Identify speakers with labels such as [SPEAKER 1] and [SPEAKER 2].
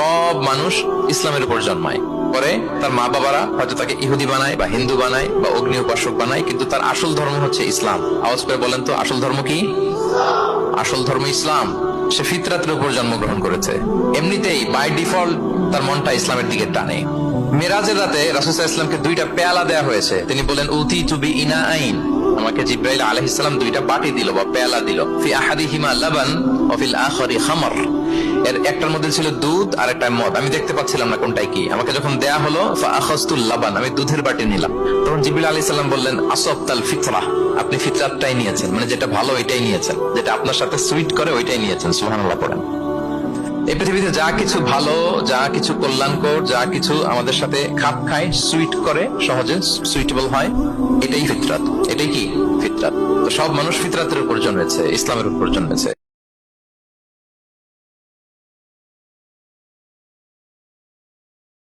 [SPEAKER 1] সব মানুষ ইসলামের উপর জন্মায়, পরে তার মা বাবারা হয়তো তাকে ইহুদি বানায় বা হিন্দু বানায় বা অগ্নি উপাসক বানায়, কিন্তু তার আসল ধর্ম হচ্ছে ইসলাম। আওয়াজ করে বলেন তো, আসল ধর্ম কি? আসল ধর্ম ইসলাম। সে ফিতরাতের উপর জন্মগ্রহণ করেছে, এমনিতেই বাই ডিফল্ট তার মনটা ইসলামের দিকে টানে। মেরাজের রাতে রাসূল সাল্লাল্লাহু আলাইহি ওয়াসাল্লামকে দুইটা পেয়ালা দেয়া হয়েছে। তিনি বলেন, উতি তুবি ইনা আইন, আমাকে জিব্রাইল আলাইহিস সালাম দুইটা বাটি দিল বা পেয়ালা দিল। ফি আহাদিহিমা লাবান ওয়া ফিল আখারি খামর, এর একটার মধ্যে ছিল দুধ আর একটা মদ। আমি দেখতে পাচ্ছিলাম না কোনটাই কি। আমাকে যখন দেয়া হলো ফা আখাযতুল লাবান, আমি দুধের বাটি নিলাম। তখন জিবরিল আলাইহিস সালাম বললেন, আসাবতাল ফিতরা, আপনি ফিতরাতটাই নিয়েছেন, মানে যেটা ভালো ওইটাই নিয়েছেন, যেটা আপনার সাথে সুইট করে ওইটাই নিয়েছেন। সুবহানাল্লাহ পড়েন। এই পৃথিবীতে যা কিছু ভালো, যা কিছু কল্যাণকর, যা কিছু আমাদের সাথে খাপ খায়, সুইট করে, সহজে সুইটেবল হয়, এটাই ফিতরাত। এটাই কি? ফিতরাত। তো সব মানুষ ফিতরাতের উপর জন্মেছে, ইসলামের উপর জন্মেছে।